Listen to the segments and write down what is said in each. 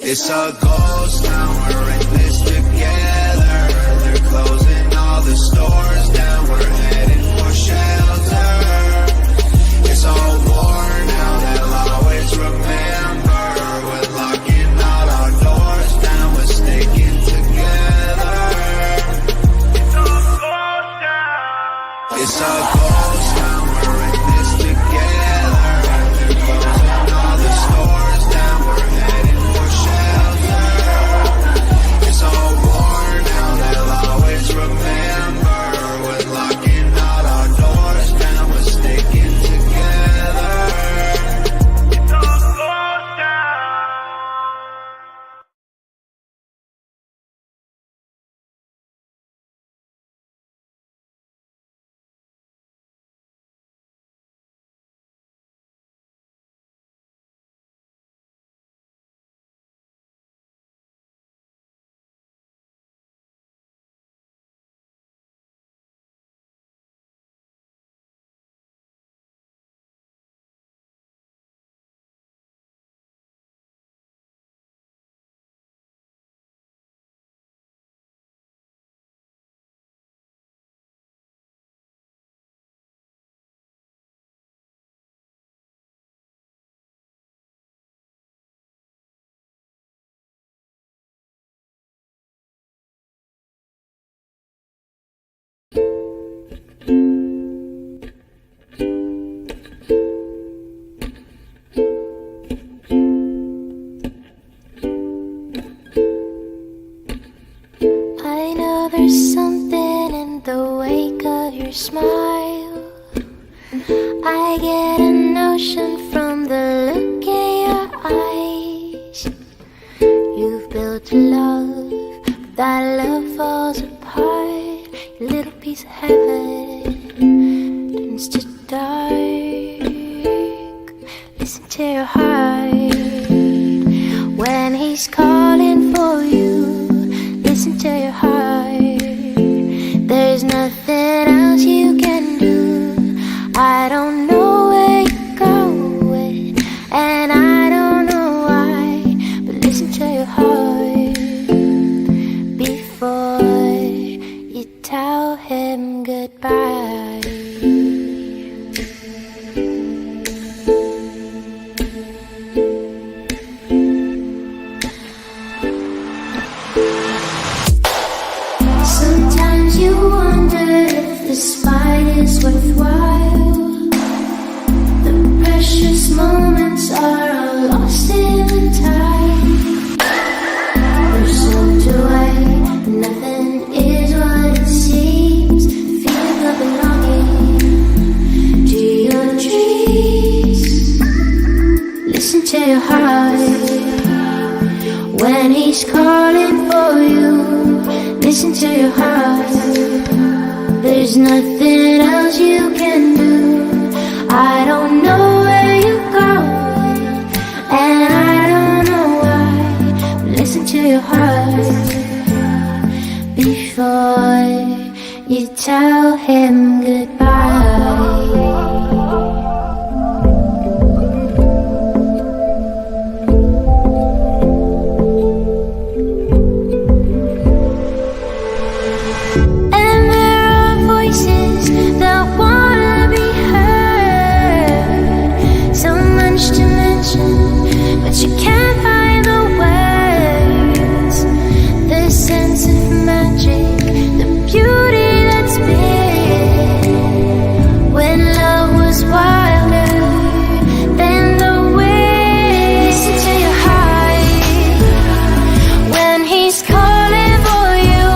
It's a ghost town, we're in this together. They're closing all the stores down, we're heading for shelter. It's all war now, they'll always remember. We're locking all our doors down, we're sticking together. It's a ghost town, we're in this together. They're closing all the stores down, we're heading for shelter. It's all war now, they'll always remember. We're locking all our doors down, we're sticking together. It's all ghost town. I know there's something in the wake of your smile. I get a notion from the look in your eyes. You've built a love, but that love falls apart. Your little piece of heaven turns to dark. Listen to your heart when he's calling for you. Listen to your heart. There's nothing else you can do. I don't know where you're going, and I don't know why, but listen to your heart before you tell him goodbye. Sometimes you wonder if this fight is worthwhile. The precious moments are all lost in the tide. We're swept away, nothing is what it seems. Feeling of belonging to your dreams. Listen to your heart when he's calling for you. Listen to your heart. There's nothing else you can do. I don't know where you're going, and I don't know why, but listen to your heart before you tell him goodbye. You can't find the words, the sense of magic, the beauty that's been when love was wilder than the wind. Listen to your heart when he's calling for you.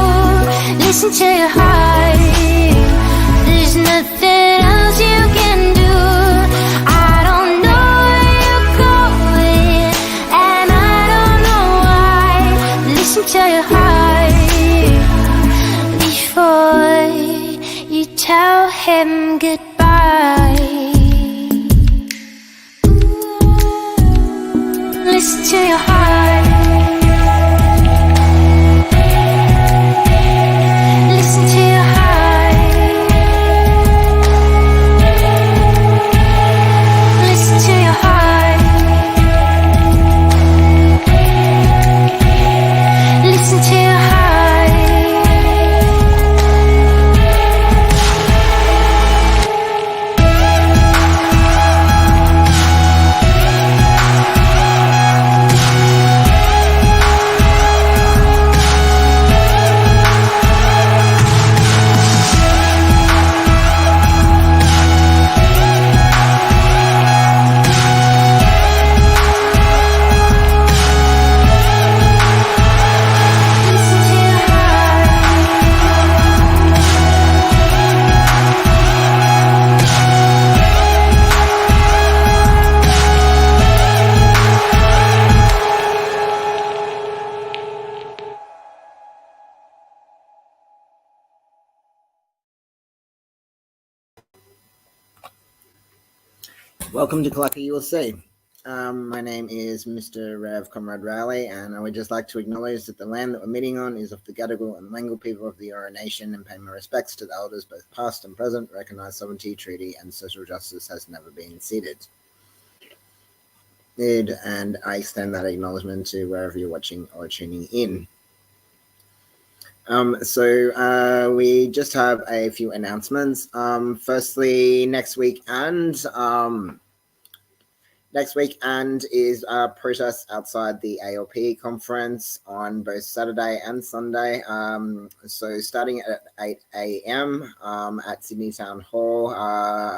Listen to your heart. There's nothing else you can do. To your heart before you tell him goodbye. Listen to your heart. Listen to your heart. Listen to your heart. Welcome to CLACCA ULC. My name is Mr. Rev Comrade Rowley, and I would just like to acknowledge that the land that we're meeting on is of the Gadigal and Wangal people of the Eora Nation, and pay my respects to the elders, both past and present. Recognise sovereignty, treaty, and social justice has never been ceded. And I extend that acknowledgement to wherever you're watching or tuning in. We just have a few announcements. Firstly, next weekend is protests outside the ALP conference on both Saturday and Sunday. So starting at 8 a.m. At Sydney Town Hall,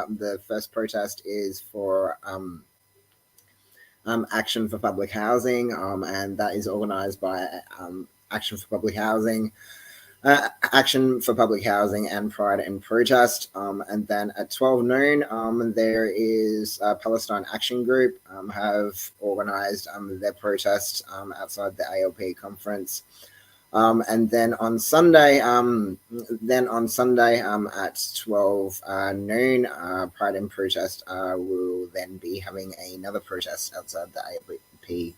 the first protest is for Action for Public Housing, and that is organised by Action for Public Housing. Action for Public Housing and Pride and Protest. And then at 12 noon, there is a Palestine Action Group have organised their protest outside the ALP conference. And then on Sunday, at 12 noon, Pride and Protest will then be having another protest outside the ALP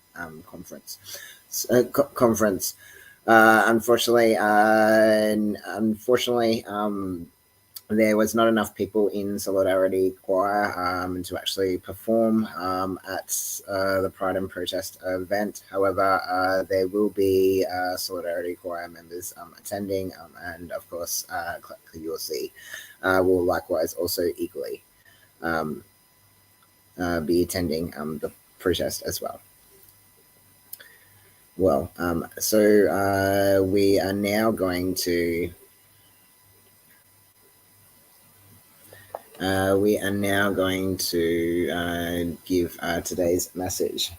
conference. Unfortunately, there was not enough people in Solidarity Choir to actually perform at the Pride and Protest event. However, there will be Solidarity Choir members attending, and of course, CLACCA ULC will likewise also equally be attending the protest as well. Well, we are now going to give today's message.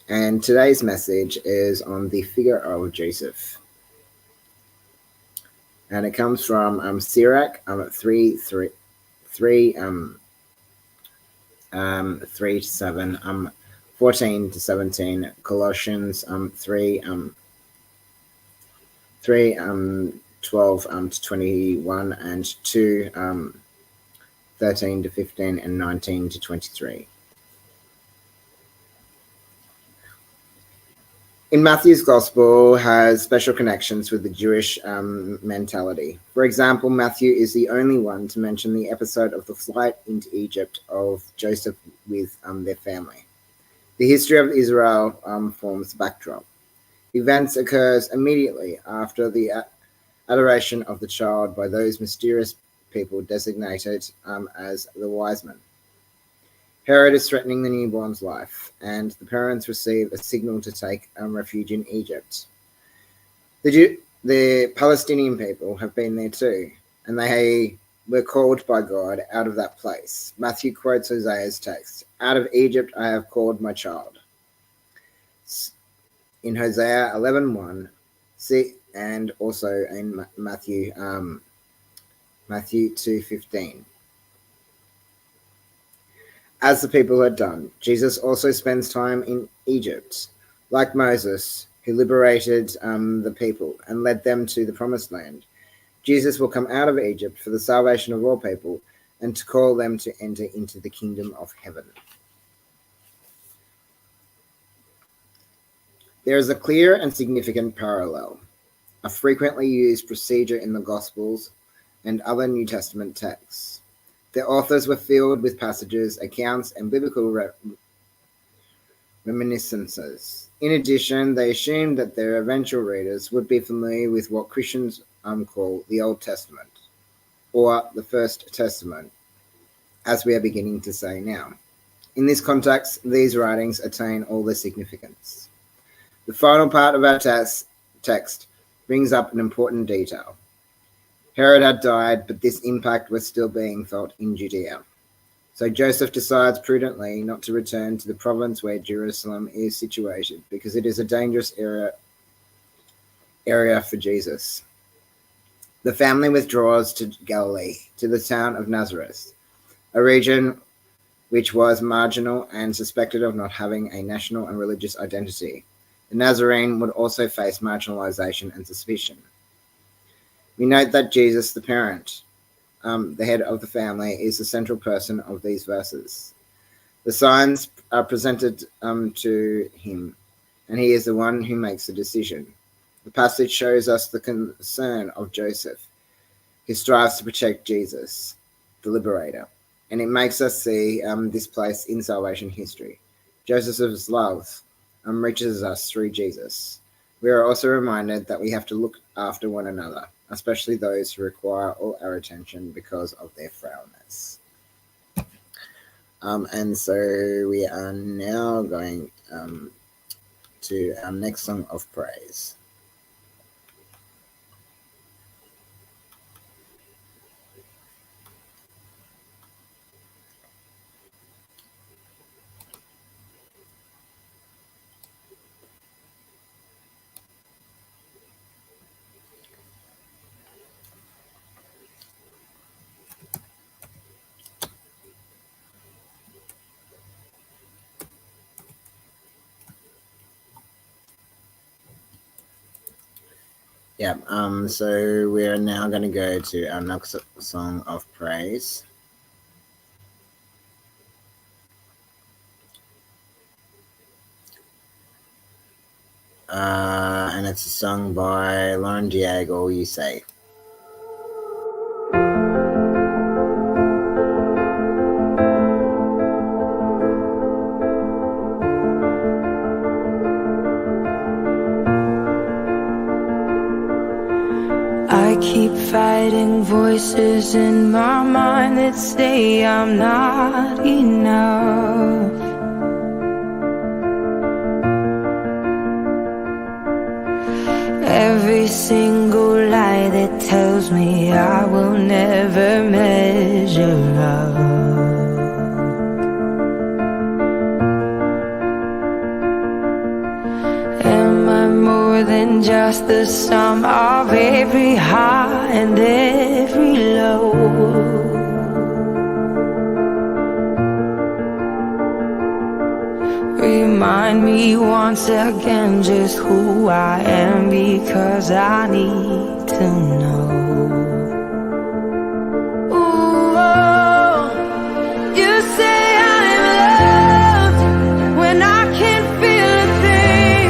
And today's message is on the figure of Joseph. And it comes from Sirach 3:3 to 7, 14 to 17, Colossians 3, 12 to 21, and 2, 13 to 15, and 19 to 23. In Matthew's Gospel has special connections with the Jewish mentality. For example, Matthew is the only one to mention the episode of the flight into Egypt of Joseph with their family. The history of Israel forms the backdrop. Events occurs immediately after the adoration of the child by those mysterious people designated as the wise men. Herod is threatening the newborn's life, and the parents receive a signal to take refuge in Egypt. The Palestinian people have been there too, and they were called by God out of that place. Matthew quotes Hosea's text, "Out of Egypt I have called my child." In Hosea 11:1, and also in Matthew 2:15. As the people had done, Jesus also spends time in Egypt. Like Moses, who liberated the people and led them to the promised land, Jesus will come out of Egypt for the salvation of all people and to call them to enter into the kingdom of heaven. There is a clear and significant parallel, a frequently used procedure in the Gospels and other New Testament texts. The authors were filled with passages, accounts, and biblical reminiscences. In addition, they assumed that their eventual readers would be familiar with what Christians call the Old Testament, or the First Testament, as we are beginning to say now. In this context, these writings attain all their significance. The final part of our text brings up an important detail. Herod had died, but this impact was still being felt in Judea. So Joseph decides prudently not to return to the province where Jerusalem is situated, because it is a dangerous area for Jesus. The family withdraws to Galilee, to the town of Nazareth, a region which was marginal and suspected of not having a national and religious identity. The Nazarene would also face marginalization and suspicion. We note that Jesus, the parent, the head of the family, is the central person of these verses. The signs are presented to him, and he is the one who makes the decision. The passage shows us the concern of Joseph, who strives to protect Jesus, the liberator, and it makes us see this place in salvation history. Joseph's love reaches us through Jesus. We are also reminded that we have to look after one another, especially those who require all our attention because of their frailness. And so we are now going to our next song of praise. Yeah, so we're now going to go to our next song of praise. And it's a song by Lauren Diego, You Say. I keep fighting voices in my mind that say I'm not enough. Every single lie that tells me I will never measure up. Am I more than just the sum of every high and every low? Remind me once again just who I am, because I need to know. Ooh, oh, you say I'm loved when I can't feel a thing.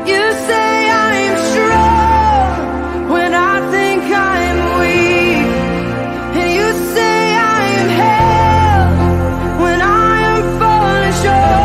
You say I'm strong when I think I'm weak. And you say I'm held when I am falling short.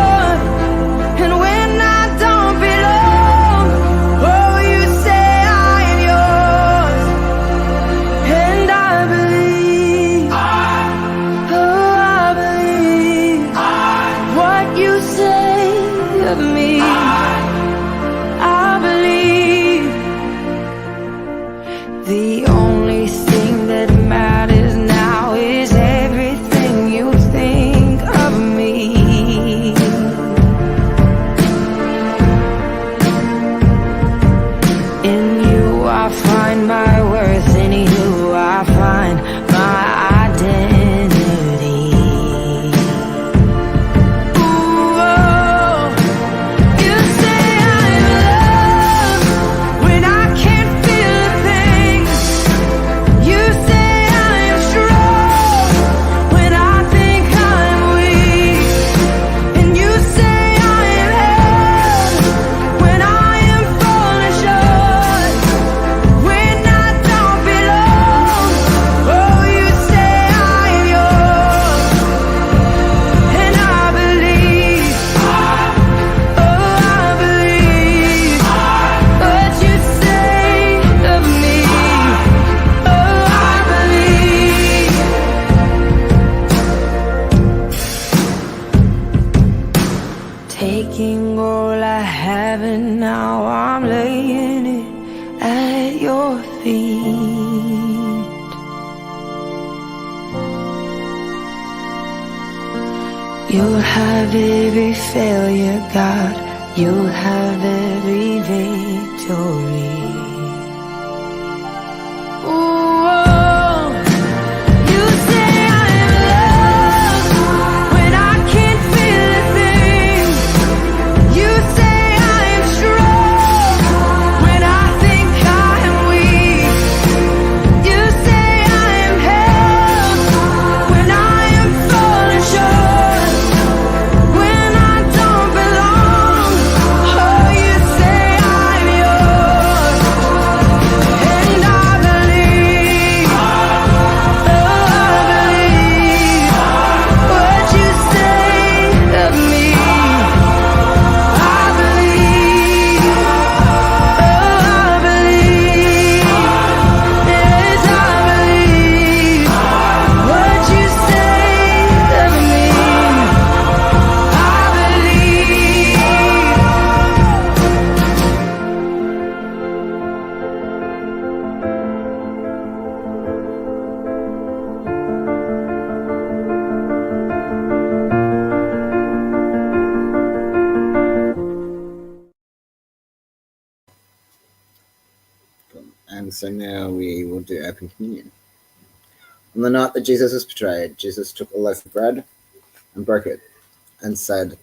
Taking all I have and now I'm laying it at your feet. You'll have every failure, God. You'll have every victory. And so now we will do open communion. On the night that Jesus was betrayed, Jesus took a loaf of bread and broke it and said,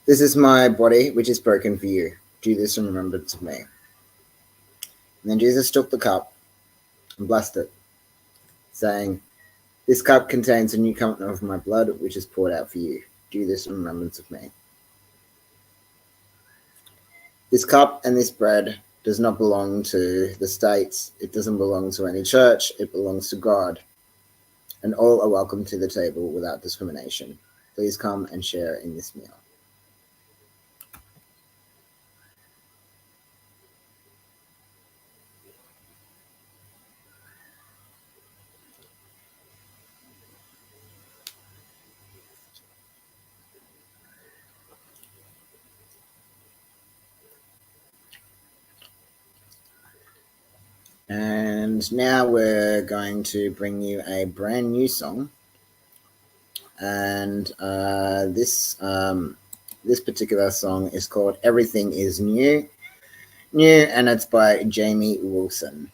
"This is my body, which is broken for you. Do this in remembrance of me." And then Jesus took the cup and blessed it, saying, "This cup contains a new covenant of my blood, which is poured out for you. Do this in remembrance of me." This cup and this bread does not belong to the states. It doesn't belong to any church. It belongs to God. And all are welcome to the table without discrimination. Please come and share in this meal. And now we're going to bring you a brand new song. And this particular song is called "Everything Is New," and it's by Jamie Wilson.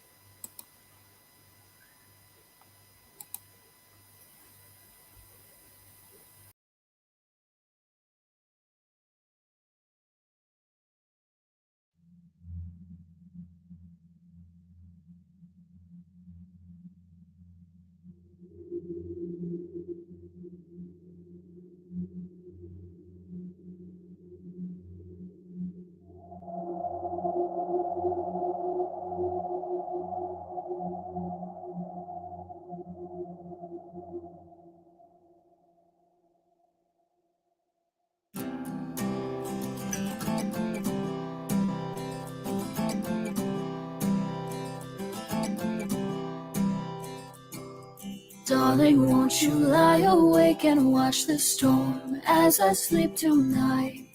Darling, won't you lie awake and watch the storm as I sleep tonight?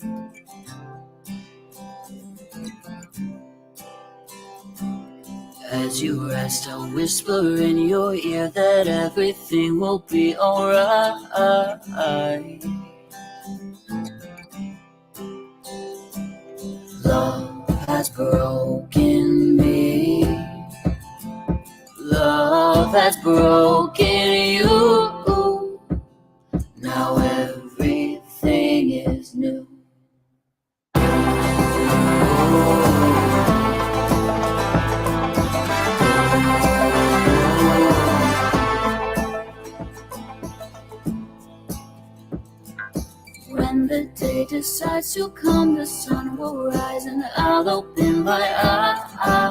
As you rest, I'll whisper in your ear that everything will be alright. Love has broken me. Love has broken you. Now everything is new. When the day decides to come, the sun will rise and I'll open my eyes.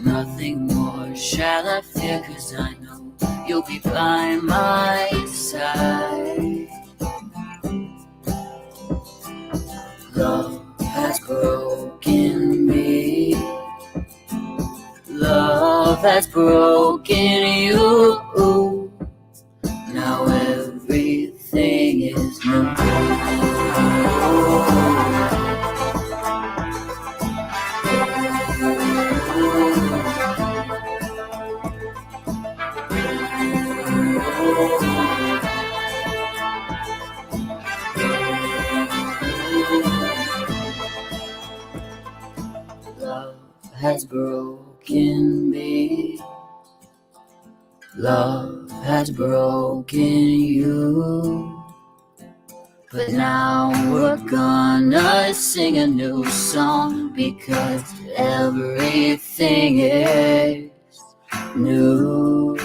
Nothing more shall I fear, 'cause I know you'll be by my side. Love has broken me. Love has broken you. Now everything is new. Love has broken me. Love has broken you. But now we're gonna sing a new song, because everything is new.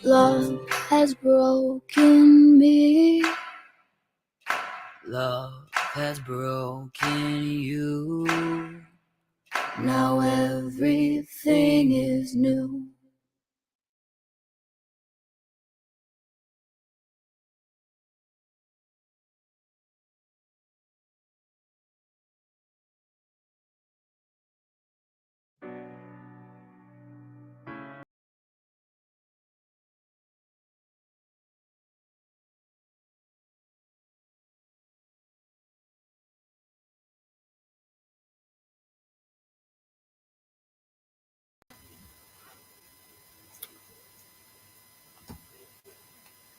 Love has broken me. Love has broken you. Now everything is new.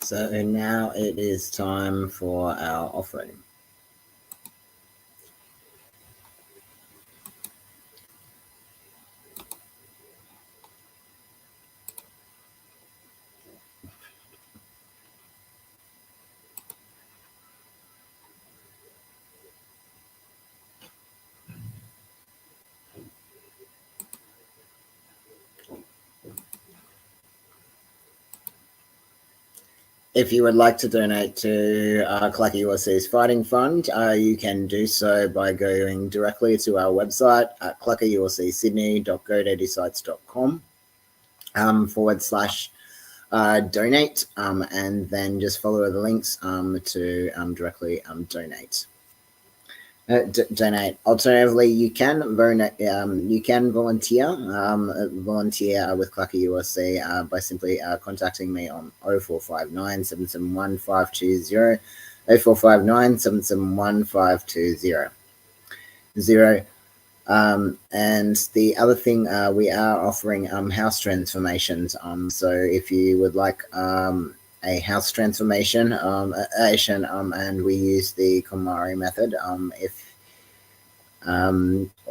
So now it is time for our offering. If you would like to donate to CLACCA ULC's Fighting Fund, you can do so by going directly to our website at claccaulcsydney.godaddysites.com /donate, and then just follow the links to directly donate. Donate. Alternatively, you can volunteer with CLACCA ULC by simply contacting me on 0459 771 520, 0459 771 520. And the other thing, we are offering house transformations. So if you would like a house transformation, and we use the KonMari method, if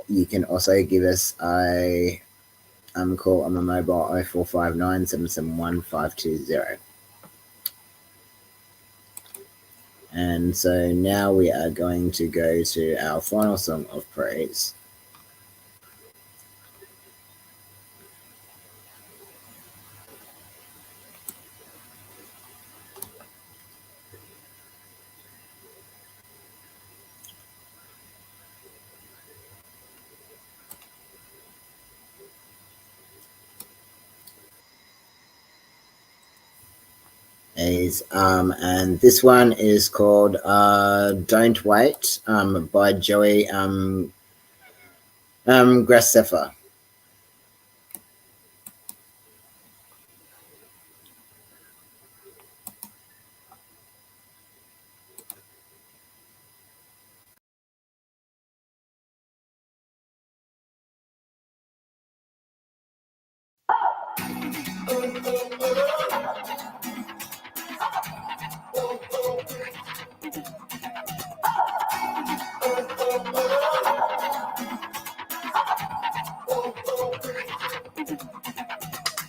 you can also give us a call on the mobile 0459 771 520. And so now we are going to go to our final song of praise. And this one is called Don't Wait by Joey Graceffa.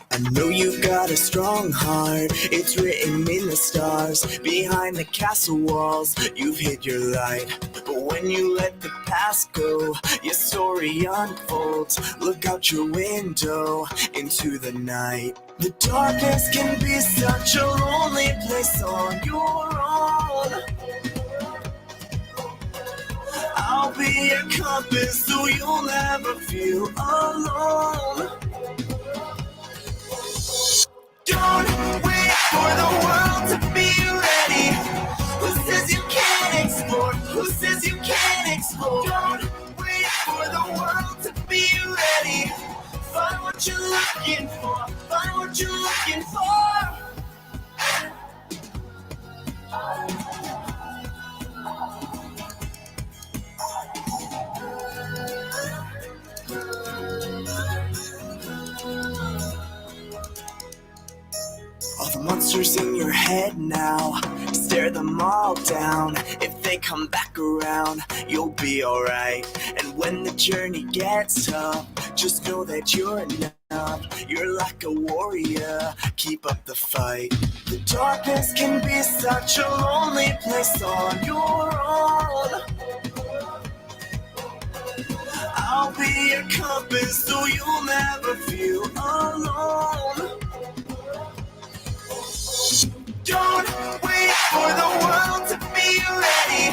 I know you've got a strong heart, it's written in the stars. Behind the castle walls, you've hid your light. But when you let the past go, your story unfolds. Look out your window into the night. The darkness can be such a lonely place on your own. I'll be your compass so you'll never feel alone. Don't wait for the world to be ready. Who says you can't explore? Who says you can't explore? Don't wait for the world to be ready. Find what you're looking for. Find what you're looking for. All the monsters in your head now, stare them all down. If they come back around, you'll be alright. And when the journey gets tough, just know that you're enough. You're like a warrior, keep up the fight. The darkness can be such a lonely place on your own. I'll be your compass so you'll never feel alone. Don't wait for the world to be ready.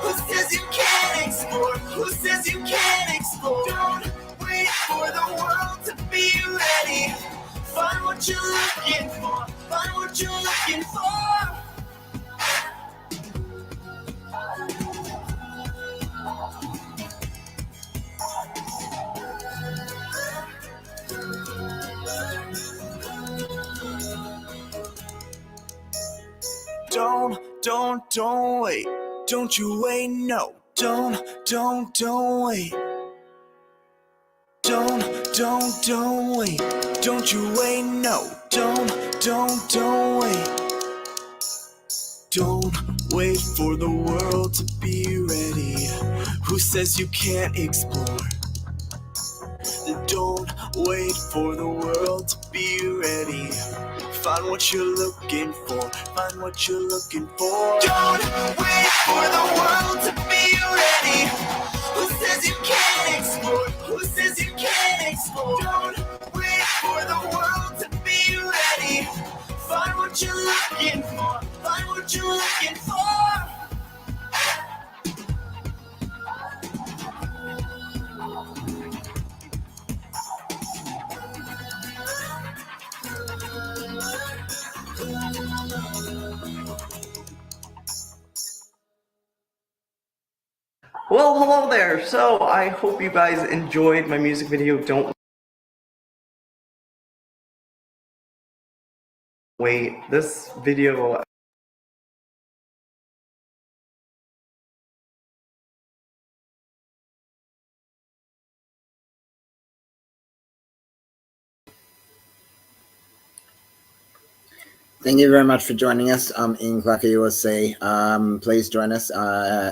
Who says you can't explore? Who says you can't explore? Don't wait for the world to be ready. Find what you're looking for. Find what you're looking for. Don't wait. Don't you wait, no. Don't wait. Don't wait. Don't you wait, no. Don't wait. Don't wait for the world to be ready. Who says you can't explore? Don't wait for the world to be ready. Find what you're looking for. Find what you're looking for. Don't wait for the world to be ready. Who says you can't explore? Who says you can't explore? Don't wait for the world to be ready. Find what you're looking for. Find what you're looking for. Well, hello there. So I hope you guys enjoyed my music video. Don't wait. This video Thank you very much for joining us in CLACCA ULC. Please join us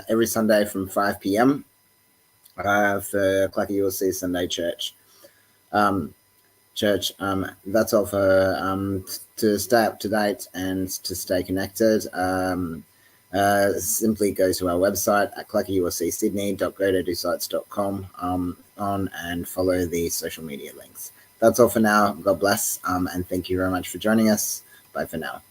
every Sunday from 5 p.m. For CLACCA ULC Sunday Church. That's all for to stay up to date and to stay connected. Simply go to our website at claccaulcsydney.godadosites.com on and follow the social media links. That's all for now. God bless, and thank you very much for joining us. Bye for now.